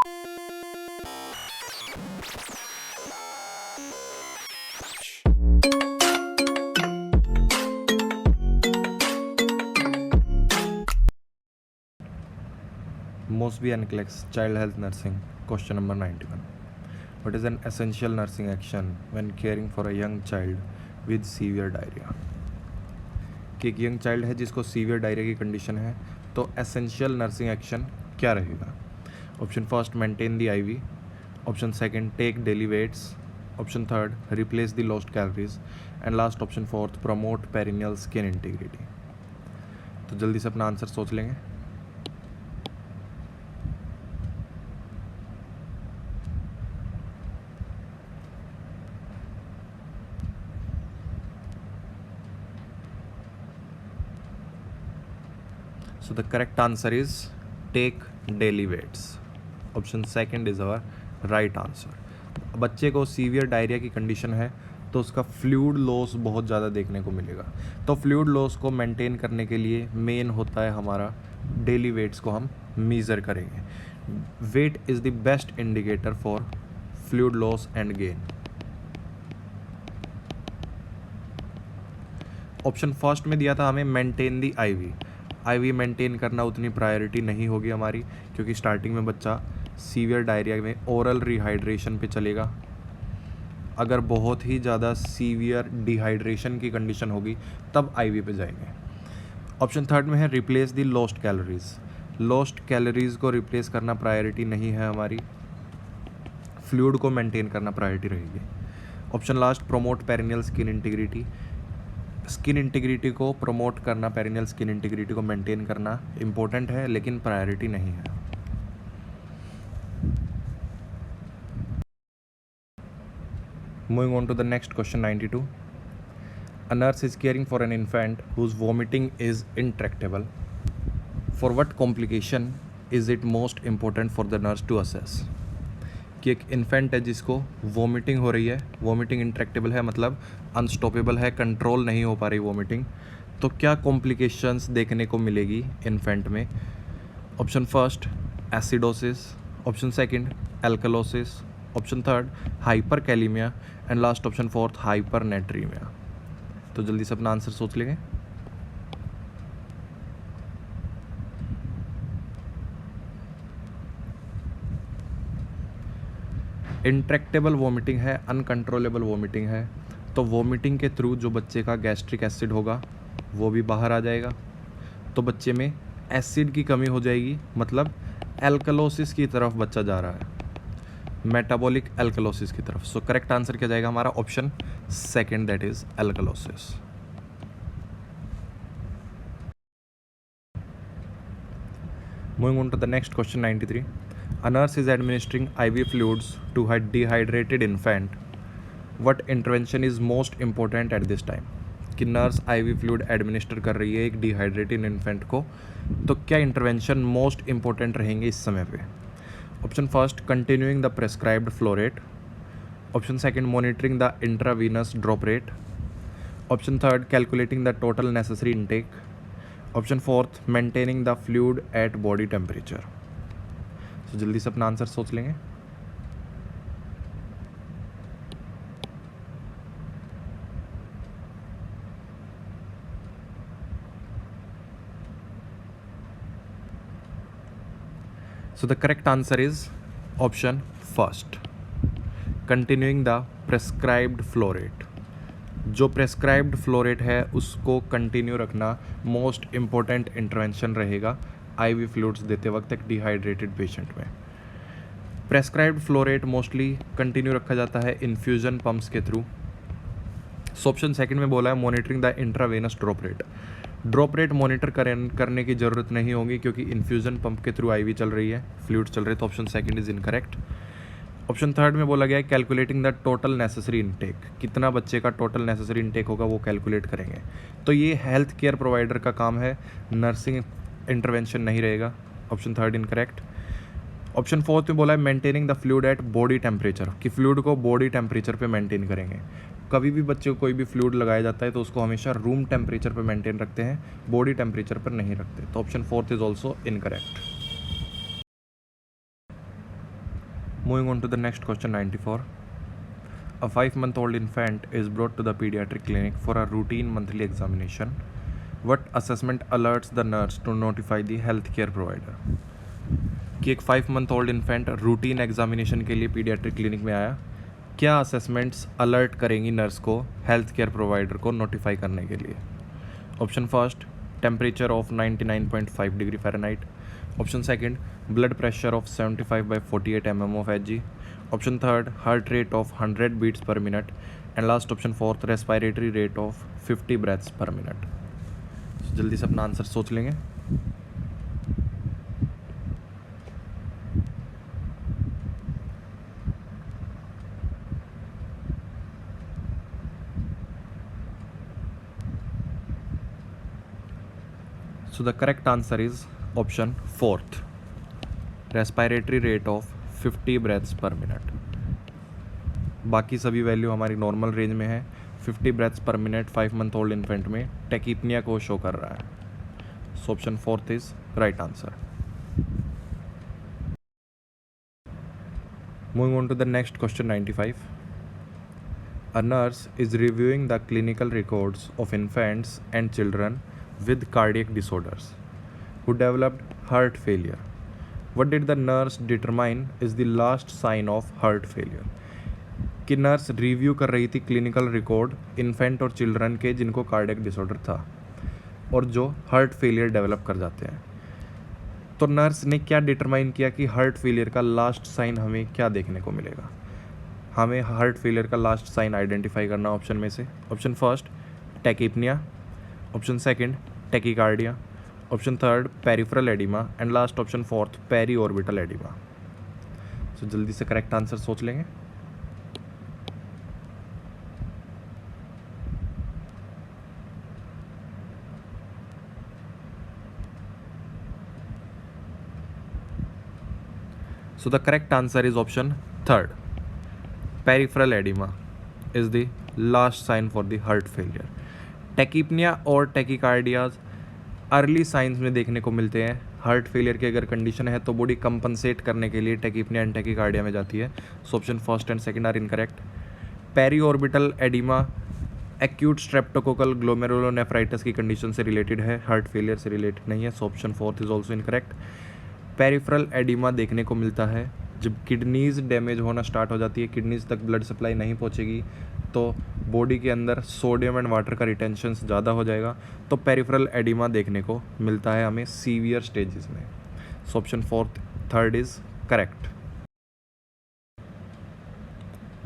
Mosby and Clark's Child Health Nursing, question number 91. What is an essential nursing action when caring for a young child with severe diarrhea? कि एक young child है जिसको severe diarrhoea की condition है, तो essential nursing action क्या रहेगा? Option first, maintain the IV. Option second, take daily weights. Option third, replace the lost calories. And last option fourth, promote perineal skin integrity. तो जल्दी से अपना आंसर सोच लेंगे. So the correct answer is take daily weights. Option second is our right answer. बच्चे को severe diarrhoea की condition है तो उसका फ्लूइड लॉस बहुत ज़्यादा देखने को मिलेगा. तो फ्लूइड लॉस को मेंटेन करने के लिए मेन होता है हमारा डेली वेट्स को हम मेज़र करेंगे. Weight is the best indicator for fluid loss and gain. Option first में दिया था हमें maintain the IV. IV maintain करना उतनी प्रायोरिटी नहीं होगी हमारी, क्योंकि स्टार्टिंग में बच्चा सीवियर डायरिया में ओरल रिहाइड्रेशन पे चलेगा. अगर बहुत ही ज़्यादा सीवियर डिहाइड्रेशन की कंडीशन होगी तब आईवी पे जाएंगे. ऑप्शन थर्ड में है replace the lost calories. Lost calories को रिप्लेस करना प्रायोरिटी नहीं है हमारी, फ्लूइड को मेंटेन करना प्रायोरिटी रहेगी. Option last, promote perineal skin integrity. Skin integrity को प्रमोट करना, पेरिनियल स्किन इंटीग्रिटी को मेंटेन करना इम्पोर्टेंट है लेकिन प्रायोरिटी नहीं है. Moving on to the next question 92. A nurse is caring for an infant whose vomiting is intractable. For what complication is it most important for the nurse to assess. कि एक infant है जिसको vomiting हो रही है, vomiting intractable है मतलब unstoppable है, कंट्रोल नहीं हो पा रही वॉमिटिंग, तो क्या कॉम्प्लिकेशंस देखने को मिलेगी इन्फेंट में? Option first, acidosis. Option second, alkalosis. Option third, hyperkalemia. And last option fourth, hypernatremia. तो जल्दी से अपना आंसर सोच लेंगे. इंट्रैक्टेबल वॉमिटिंग है, अनकंट्रोलेबल वॉमिटिंग है, तो वॉमिटिंग के थ्रू जो बच्चे का गैस्ट्रिक एसिड होगा वो भी बाहर आ जाएगा, तो बच्चे में एसिड की कमी हो जाएगी, मतलब एल्कलोसिस की तरफ बच्चा जा रहा है, मेटाबॉलिक एल्कलोसिस की तरफ. सो करेक्ट आंसर क्या जाएगा हमारा? Option second, that is alkalosis. Moving on to the next question 93. A nurse is administering IV fluids to a dehydrated infant. What intervention is most important at this time? कि nurse IV fluid administer कर रही है एक dehydrated infant को, तो क्या intervention most important रहेंगे इस समय पे? Option first, continuing the prescribed flow rate. Option second, monitoring the intravenous drop rate. Option third, calculating the total necessary intake. Option fourth, maintaining the fluid at body temperature. तो जल्दी से अपना answer सोच लेंगे. So the correct answer is option first, continuing the prescribed flow rate. जो prescribed flow rate है उसको continue रखना मोस्ट इम्पोर्टेंट इंटरवेंशन रहेगा आईवी फ्लूइड्स देते वक्त एक डिहाइड्रेटेड पेशेंट में. Prescribed flow rate mostly continue रखा जाता है इन्फ्यूजन पंप्स के थ्रू. सो ऑप्शन सेकंड में बोला है monitoring the intravenous drop rate. Drop rate monitor करने की ज़रूरत नहीं होगी क्योंकि इन्फ्यूजन पंप के थ्रू आईवी चल रही है, फ्लूइड चल रहे, तो option second is incorrect. Option third में बोला गया है calculating the total necessary intake. कितना बच्चे का टोटल नेसेसरी इनटेक होगा वो कैलकुलेट करेंगे, तो ये हेल्थ केयर प्रोवाइडर का काम है, नर्सिंग इंटरवेंशन नहीं रहेगा. Option third incorrect. Option fourth में बोला है maintaining the fluid at body temperature, कि फ्लूइड को बॉडी टेम्परेचर पे मेंटेन करेंगे. कभी भी बच्चे को कोई भी फ्लूइड लगाया जाता है तो उसको हमेशा रूम टेम्परेचर पे मेंटेन रखते हैं, बॉडी टेम्परेचर पर नहीं रखते, तो option fourth is also incorrect. Moving on to the next question 94. A 5-month-old infant is brought to the pediatric clinic for a routine monthly examination. What assessment alerts the nurse to notify the healthcare provider? कि एक 5-month-old infant routine examination के लिए paediatric clinic में आया, क्या assessments alert करेंगी nurse को health care provider को नोटिफाई करने के लिए? Option first, temperature of 99.5 degree Fahrenheit. Option second, blood pressure of 75/48 mm of Hg. Option third, heart rate of 100 beats per minute. And last option fourth, respiratory rate of 50 breaths per minute. जल्दी से अपना answer सोच लेंगे. So the correct answer is option fourth, respiratory rate of 50 breaths per minute. बाकी सभी value हमारी normal range में है. 50 breaths per minute 5-month-old infant में टेकीपनिया को शो कर रहा है. So option fourth is right answer. Moving on to the next question 95. A nurse is reviewing the clinical records of infants and children with cardiac disorders who developed heart failure. What did the nurse determine is the last sign of heart failure? कि nurse review कर रही थी clinical record infant और children के जिनको cardiac disorder था और जो हार्ट फेलियर डेवलप कर जाते हैं. तो नर्स ने क्या डिटरमाइन किया कि हार्ट फेलियर का लास्ट साइन हमें क्या देखने को मिलेगा? हमें हार्ट फेलियर का लास्ट साइन आइडेंटिफाई करना ऑप्शन में से. Option first, tachypnea. Option second, tachycardia. Option third, peripheral edema. And last option fourth, periorbital edema. So जल्दी से करेक्ट आंसर सोच लेंगे. So the correct answer is option third. Peripheral edema is the last sign for the heart failure. टैकीपनिया और टैकीकार्डियाज early signs में देखने को मिलते हैं. हार्ट फेलियर की अगर कंडीशन है तो बॉडी कंपनसेट करने के लिए टैकीपनिया एंड टैकीकार्डिया में जाती है. So option first and second are incorrect. Periorbital oedema acute streptococcal glomerulonephritis की कंडीशन से रिलेटेड है, हार्ट फेलियर से रिलेटेड नहीं है. So option fourth is also incorrect. Peripheral oedema देखने को मिलता है जब किडनीज़ डैमेज होना स्टार्ट हो जाती है, किडनीज़ तक ब्लड सप्लाई नहीं पहुंचेगी तो बॉडी के अंदर सोडियम एंड वाटर का रिटेंशन ज़्यादा हो जाएगा. तो पेरिफेरल एडिमा देखने को मिलता है हमें सीवियर स्टेजेस में. So option fourth third is correct.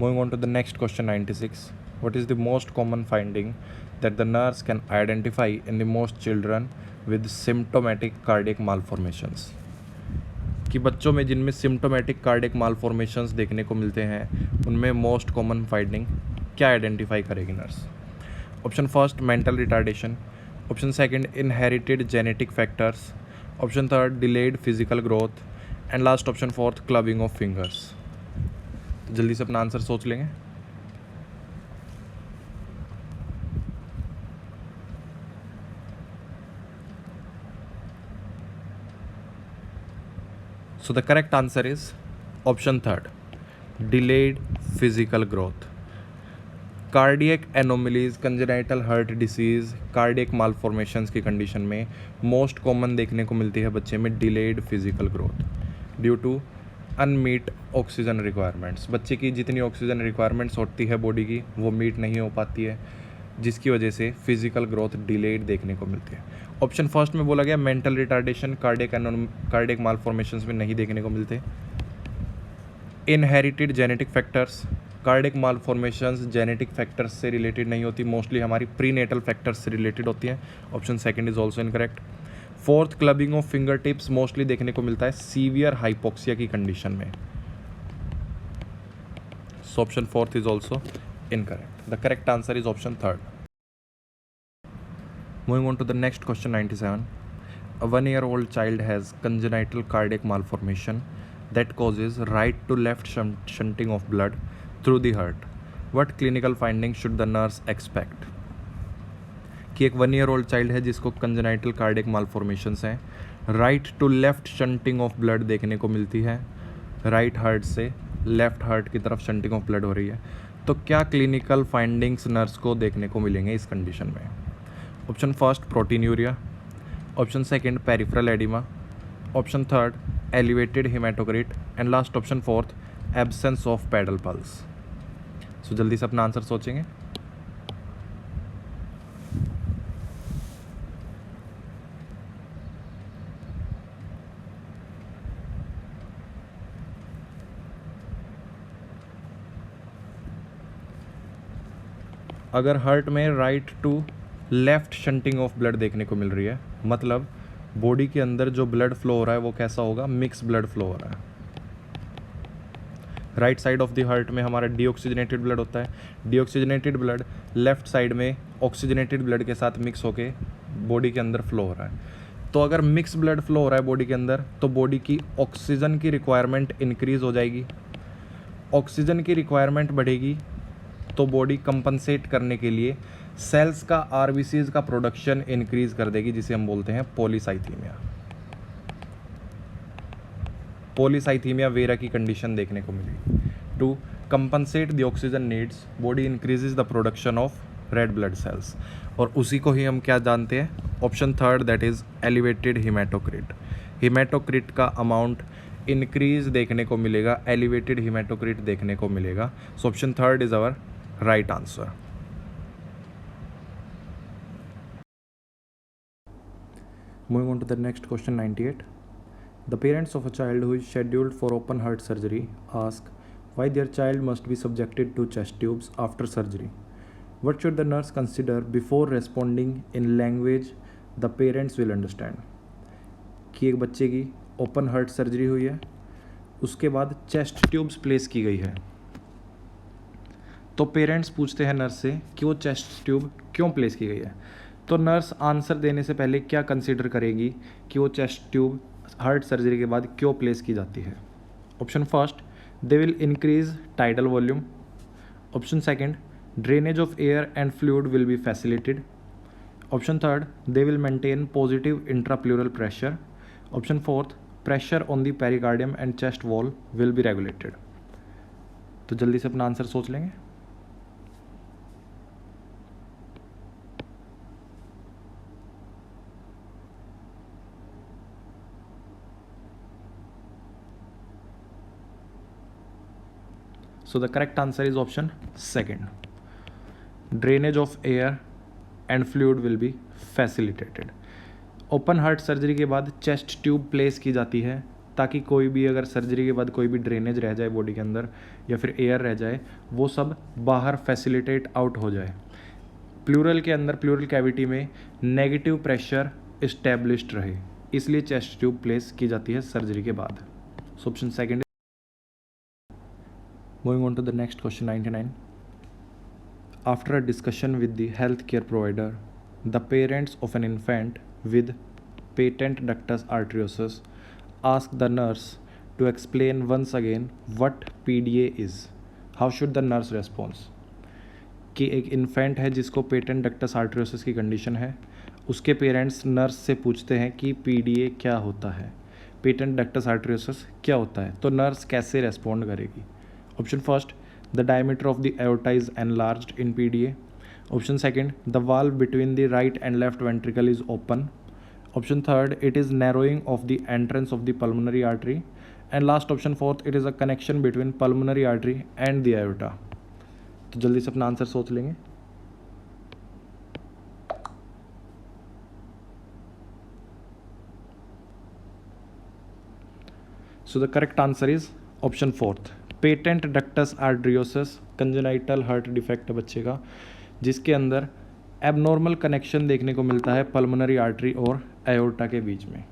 Moving on to the next question 96. What is the most common finding that the nurse can identify in the most children with symptomatic cardiac malformations? कि बच्चों में जिनमें symptomatic cardiac मालफॉर्मेशंस देखने को मिलते हैं उनमें most common finding क्या आइडेंटिफाई करेगी nurse? Option first, mental retardation. Option second, inherited genetic factors. Option third, delayed physical growth. And last option fourth, clubbing of fingers. जल्दी से अपना आंसर सोच लेंगे. So the correct answer is option third, delayed physical growth. Cardiac anomalies, congenital heart disease, cardiac मालफॉर्मेशंस की condition में most common देखने को मिलती है बच्चे में delayed physical growth due to unmet oxygen requirements. बच्चे की जितनी ऑक्सीजन रिक्वायरमेंट्स होती है बॉडी की वो मीट नहीं हो पाती है, जिसकी वजह से फिजिकल ग्रोथ डिलेड देखने को मिलती है. ऑप्शन फर्स्ट में बोला गया मेंटल रिटार्डेशन कार्डियक मालफॉर्मेशंस में नहीं देखने को मिलते. Inherited genetic factors, cardiac मालफॉर्मेशंस genetic factors से रिलेटेड नहीं होती, मोस्टली हमारी प्रीनेटल फैक्टर्स से रिलेटेड होती हैं. Option second is also incorrect. Fourth, clubbing of finger tips mostly देखने को मिलता है सीवियर हाइपोक्सिया की कंडीशन में. So option fourth is also incorrect. The correct answer is option third. Moving on to the next question 97. A 1-year-old child has congenital cardiac malformation that causes right to left shunting of blood through the heart. What clinical findings should the nurse expect? कि एक 1-year-old child है जिसको congenital cardiac malformations हैं, right to left shunting of blood देखने को मिलती है right heart से लेफ्ट हार्ट की तरफ शंटिंग ऑफ ब्लड हो रही है, तो क्या क्लिनिकल फाइंडिंग्स नर्स को देखने को मिलेंगे इस कंडीशन में? Option first proteinuria, option second peripheral edema, option third elevated hematocrit and last option fourth absence of pedal pulse. So जल्दी से अपना आंसर सोचेंगे। अगर हार्ट में right to left shunting of blood देखने को मिल रही है, मतलब बॉडी के अंदर जो ब्लड फ्लो हो रहा है वो कैसा होगा? मिक्स ब्लड फ्लो हो रहा है। Right side of the heart में हमारा डीऑक्सीजनेटेड ब्लड होता है, डीऑक्सीजनेटेड ब्लड लेफ्ट साइड में ऑक्सीजनेटेड ब्लड के साथ मिक्स होके बॉडी के अंदर फ्लो हो रहा है। तो अगर मिक्स ब्लड फ्लो हो रहा है बॉडी के अंदर, तो बॉडी की ऑक्सीजन की रिक्वायरमेंट इंक्रीज हो जाएगी। ऑक्सीजन की रिक्वायरमेंट बढ़ेगी तो बॉडी कंपनसेट करने के लिए सेल्स का आरबीसीज का प्रोडक्शन इंक्रीज कर देगी, जिसे हम बोलते हैं पॉलीसाइथीमिया। पॉलीसाइथीमिया वेरा की कंडीशन देखने को मिली। To compensate the oxygen needs, body increases the production of red blood cells, और उसी को ही हम क्या जानते हैं? Option third, that is elevated hematocrit. Hematocrit का अमाउंट इंक्रीज देखने को मिलेगा, एलिवेटेड हेमाटोक्रिट देखने को मिलेगा। So option third is our right answer. Moving on to the next question 98. The parents of a child who is scheduled for open heart surgery ask why their child must be subjected to chest tubes after surgery. What should the nurse consider before responding in language the parents will understand? कि एक बच्चे की open heart surgery हुई है, उसके बाद chest tubes place की गई है, तो पेरेंट्स पूछते हैं नर्स से कि वो चेस्ट ट्यूब क्यों प्लेस की गई है। तो नर्स आंसर देने से पहले क्या कंसीडर करेगी कि वो चेस्ट ट्यूब हार्ट सर्जरी के बाद क्यों प्लेस की जाती है? Option first, they will increase tidal volume. Option second, drainage of air and fluid will be facilitated. Option third, they will maintain positive intrapleural pressure. Option fourth, pressure on the pericardium and chest wall will be regulated. तो जल्दी से अपना answer सोच लेंगे। So the correct answer is option second. Drainage of air and fluid will be facilitated. Open heart surgery के बाद chest tube place की जाती है ताकि कोई भी अगर सर्जरी के बाद कोई भी ड्रेनेज रह जाए बॉडी के अंदर या फिर एयर रह जाए, वो सब बाहर फैसिलिटेट आउट हो जाए। प्लूरल के अंदर, प्लूरल कैविटी में नेगेटिव प्रेशर इस्टेब्लिश्ड रहे, इसलिए चेस्ट ट्यूब प्लेस की जाती है सर्जरी के बाद। So option second. Moving on to the next question 99. After a discussion with the healthcare provider, the parents of an infant with patent ductus arteriosus ask the nurse to explain once again what PDA is. How should the nurse respond? कि एक infant है जिसको patent ductus आर्टरियोसिस की condition है, उसके parents nurse से पूछते हैं कि PDA क्या होता है, पेटेंट डक्टस आर्टरियोसिस क्या होता है, तो नर्स कैसे रेस्पॉन्ड करेगी? Option first, the diameter of the aorta is enlarged in PDA. Option second, the valve between the right and left ventricle is open. Option third, it is narrowing of the entrance of the pulmonary artery. And last option fourth, it is a connection between pulmonary artery and the aorta. तो जल्दी से अपना answer सोच लेंगे। So the correct answer is option fourth. Patent ductus आर्टरियोसिस congenital heart defect बच्चे का, जिसके अंदर एबनॉर्मल कनेक्शन देखने को मिलता है पल्मोनरी आर्टरी और एओर्टा के बीच में।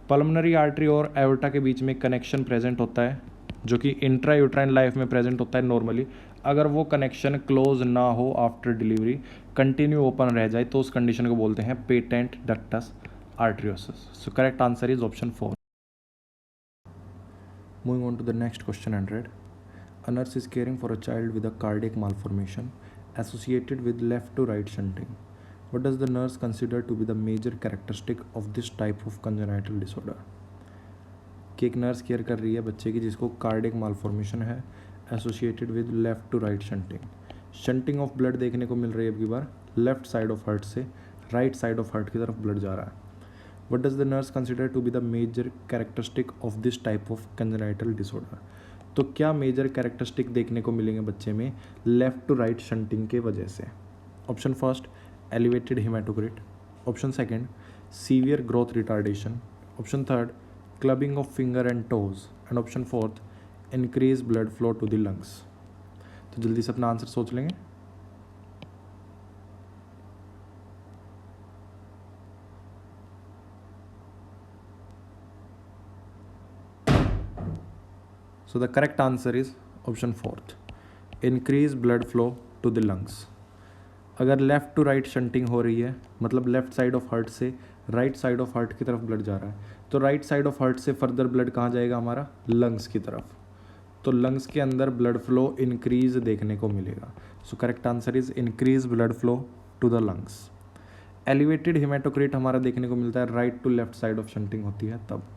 पल्मोनरी आर्टरी और एओर्टा के बीच में कनेक्शन प्रेजेंट होता है जो कि इंट्रा यूट्राइन लाइफ में प्रेजेंट होता है नॉर्मली। अगर वो कनेक्शन क्लोज ना हो आफ्टर डिलीवरी, कंटिन्यू ओपन रह जाए, तो उस कंडीशन को बोलते हैं patent ductus आर्टरियोसिस। So correct answer is option 4। Moving on to the next question 100. A nurse is caring for a child with a cardiac malformation associated with left to right shunting. What does the nurse consider to be the major characteristic of this type of congenital disorder? कि कि एक nurse care कर रही है बच्चे की जिसको cardiac malformation है associated with left to right shunting. Shunting of blood देखने को मिल रही है अब की बार लेफ्ट साइड ऑफ हार्ट से राइट साइड ऑफ हार्ट की तरफ ब्लड जा रहा है। What does the nurse consider to be the major characteristic of this type of congenital disorder. तो क्या मेजर कैरेक्टरिस्टिक देखने को मिलेंगे बच्चे में लेफ्ट टू राइट शंटिंग के वजह से। Option first elevated haematocrit, option second severe growth retardation, option third clubbing of finger and toes and option fourth increase blood flow to the lungs. तो जल्दी से अपना आंसर सोच लेंगे। So the correct answer is option fourth, increase blood flow to the lungs। अगर left to right shunting हो रही है मतलब लेफ़्ट साइड ऑफ हार्ट से राइट साइड ऑफ हार्ट की तरफ ब्लड जा रहा है तो राइट साइड ऑफ हार्ट से फर्दर ब्लड कहाँ जाएगा हमारा लंग्स की तरफ। तो लंग्स के अंदर ब्लड फ्लो इंक्रीज देखने को मिलेगा। So correct answer is increase blood flow to the lungs. Elevated haematocrit हमारा देखने को मिलता है right to left side of shunting होती है तब।